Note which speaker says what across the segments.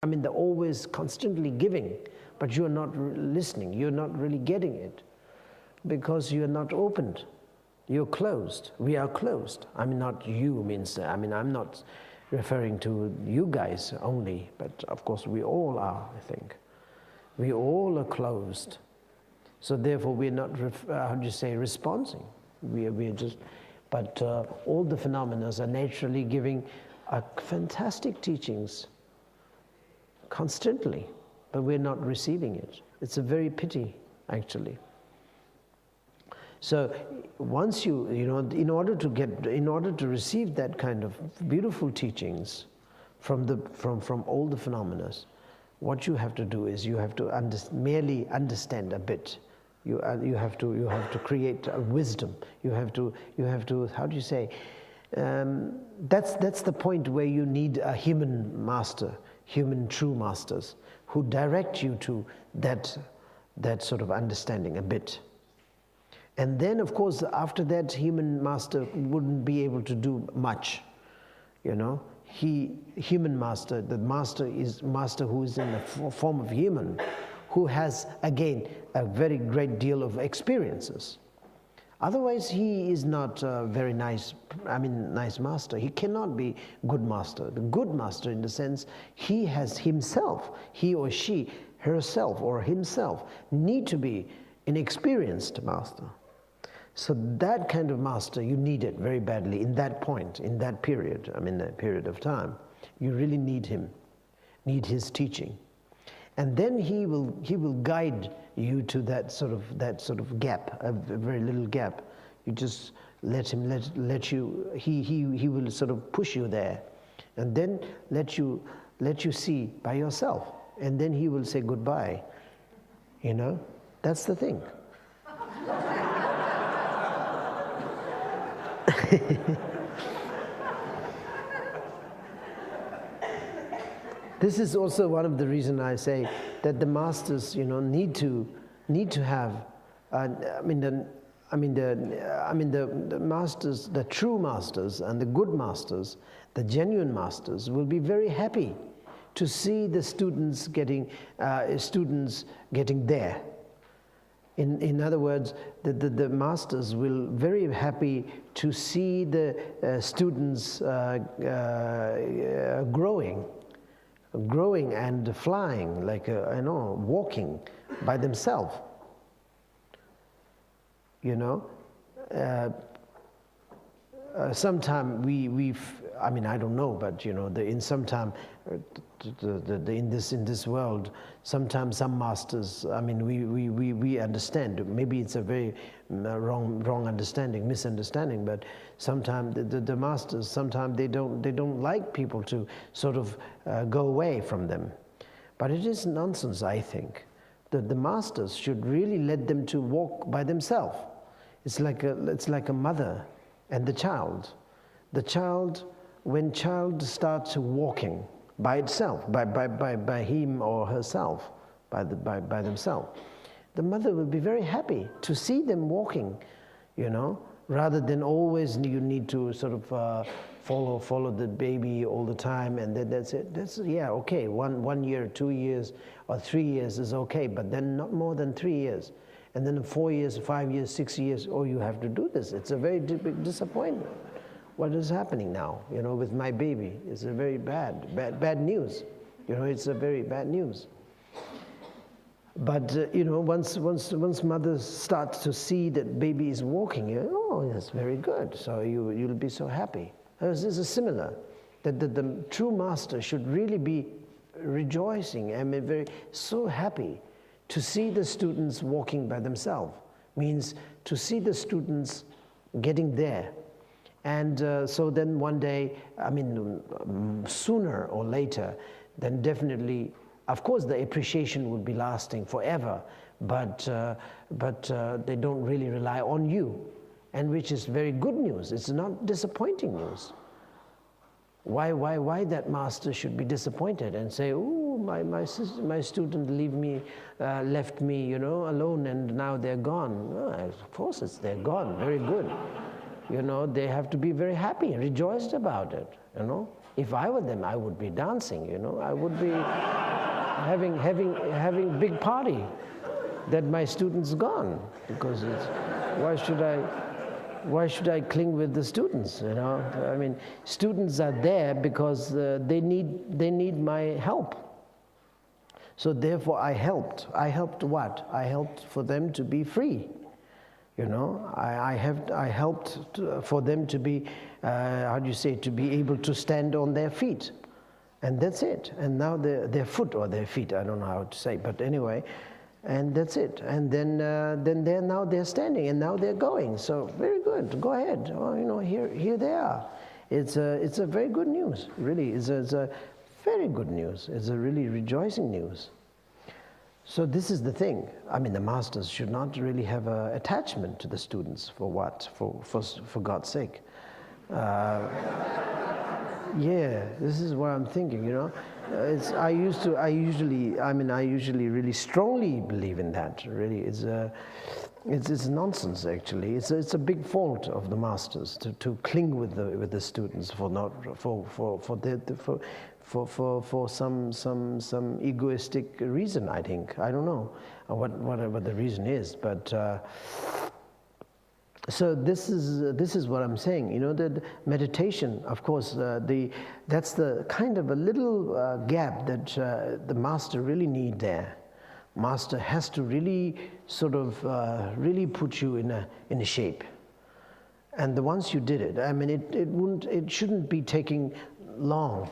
Speaker 1: I mean, they're always constantly giving, but you're not listening, you're not really getting it, because you're not opened, you're closed, we are closed. I mean, not you means, I mean, I'm not referring to you guys only, but of course we all are, I think. We all are closed. So therefore we're not, how do you say, responding. We're just, but all the phenomena are naturally giving fantastic teachings constantly, but we're not receiving it. It's a very pity, actually. So once you know, in order to receive that kind of beautiful teachings from all the phenomena, what you have to do is you have to merely understand a bit. You have to create a wisdom. You have to how do you say? That's the point where you need a human master, human true masters, who direct you to that sort of understanding a bit. And then, of course, after that, human master wouldn't be able to do much, you know. Human master, the master is master who is in the form of human, who has, again, a very great deal of experiences. Otherwise, he is not a very nice master. He cannot be good master. The good master, in the sense, he has himself, he or she, herself or himself, need to be an experienced master. So that kind of master, you need it very badly in that point, in that period, that period of time. You really need him, need his teaching. And then he will guide you to that sort of gap, a very little gap. You just let him let you. He will sort of push you there, and then let you see by yourself. And then he will say goodbye. You know, that's the thing. This is also one of the reasons I say that the masters, you know, need to have. The masters, the true masters and the good masters, the genuine masters, will be very happy to see the students getting there. In other words, the masters will very happy to see the students growing and flying, like walking by themselves. You know, sometime I don't know, but you know, in this world, sometimes some masters, we understand. Maybe it's a very wrong understanding, misunderstanding. But sometimes the masters, sometimes they don't like people to sort of go away from them. But it is nonsense, I think. The masters should really let them to walk by themselves. It's like a mother and the child. The child, when child starts walking by itself, by him or herself, by themselves, the mother will be very happy to see them walking, you know, rather than always you need to sort of follow the baby all the time, and that's it. That's, yeah, okay, 1 year, 2 years, or 3 years is okay, but then not more than 3 years. And then 4 years, 5 years, 6 years, you have to do this. It's a very big disappointment. What is happening now, you know, with my baby? It's a very bad news. You know, it's a very bad news. But you know, once mother starts to see that baby is walking, that's very good. So you'll be so happy. This is similar. That the true master should really be rejoicing and so happy to see the students walking by themselves. Means to see the students getting there. And so then one day, sooner or later, then definitely, of course, the appreciation would be lasting forever, but they don't really rely on you, and which is very good news. It's not disappointing news. Why that master should be disappointed and say, "Oh, my student left me, you know, alone, and now they're gone." No, of course, they're gone. Very good. You know, they have to be very happy, rejoiced about it, you know. If I were them, I would be dancing, you know. I would be having big party that my student's gone, because it's, why should I cling with the students, you know? I mean, students are there because they need my help. So therefore I helped. I helped what? I helped for them to be free. You know, I helped for them to be, how do you say, to be able to stand on their feet. And that's it. And now their foot or their feet, I don't know how to say, but anyway, and that's it. And then they're standing, and now they're going. So very good. Go ahead. Oh, you know, here they are. It's a very good news. Really, it's a very good news. It's a really rejoicing news. So this is the thing. I mean, the masters should not really have an attachment to the students. For what? For God's sake. Yeah, this is what I'm thinking. You know, I usually really strongly believe in that. Really, it's nonsense. Actually, it's a big fault of the masters to cling with the students for some egoistic reason. I think, I don't know what the reason is, but. So this is what I'm saying. You know, the meditation, of course, that's the kind of a little gap that the master really need there. Master has to really sort of really put you in a shape. And once you did it, I mean, it shouldn't be taking long.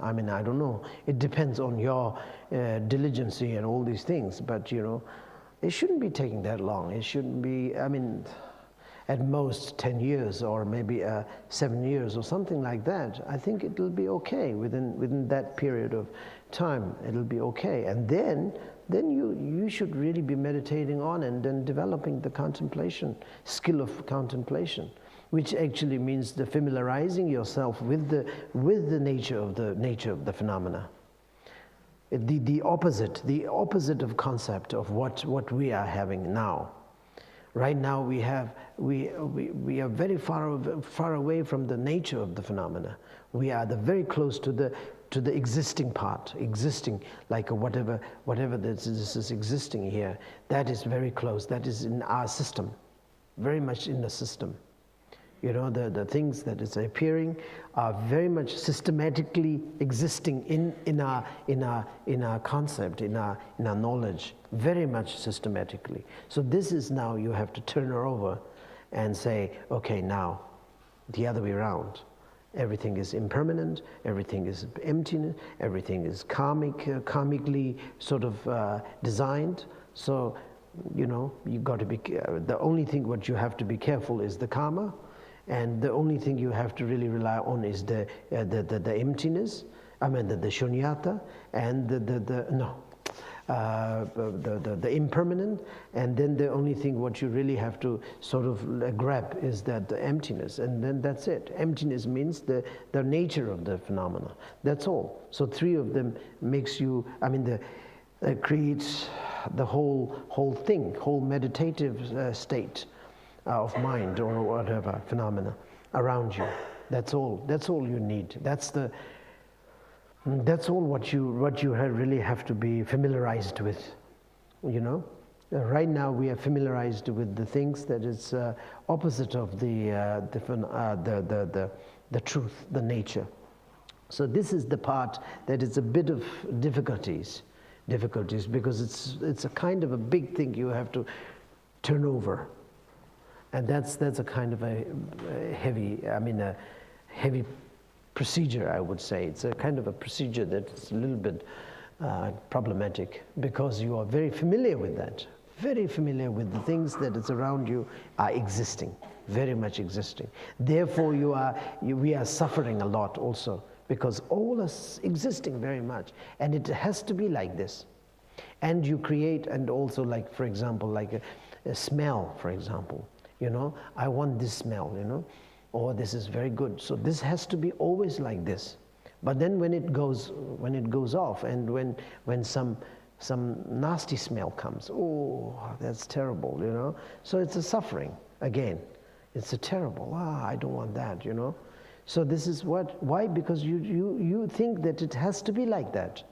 Speaker 1: I mean, I don't know. It depends on your diligence and all these things. But you know, it shouldn't be taking that long. It shouldn't be. I mean, at most 10 years or maybe 7 years or something like that. I think it'll be okay within that period of time. It'll be okay, and then you should really be meditating on and then developing the contemplation skill of contemplation, which actually means the familiarizing yourself with the nature of the phenomena. The opposite of concept of what we are having now. Right now we are very far away from the nature of the phenomena. We are very close to the existing part, like whatever this is existing here. That is very close. That is in our system, very much in the system. You know, the things that is appearing are very much systematically existing in our concept, in our knowledge, very much systematically. So this is now you have to turn her over and say, okay, now the other way around. Everything is impermanent, everything is emptiness, everything is karmically sort of designed. So, you know, you got to be, the only thing what you have to be careful is the karma. And the only thing you have to really rely on is the emptiness, I mean the shunyata, and the impermanent. And then the only thing what you really have to sort of grab is that the emptiness, and then that's it. Emptiness means the nature of the phenomena. That's all. So three of them makes you, I mean, creates the whole thing, whole meditative state of mind or whatever phenomena around you. That's all you need. That's all what you really have to be familiarized with. You know, right now we are familiarized with the things that is opposite of the truth, the nature. So this is the part that is a bit of difficulties because it's a kind of a big thing you have to turn over. And that's a kind of a heavy procedure, I would say. It's a kind of a procedure that's a little bit problematic because you are very familiar with that, very familiar with the things that is around you are existing, very much existing. Therefore, we are suffering a lot also because all is existing very much, and it has to be like this. And you create, and also like, for example, like a smell, for example. You know, I want this smell, you know, or this is very good. So this has to be always like this. But then when it goes off, and when some nasty smell comes, oh, that's terrible, you know. So it's a suffering again. It's a terrible. I don't want that, you know. So this is what, why? Because you think that it has to be like that.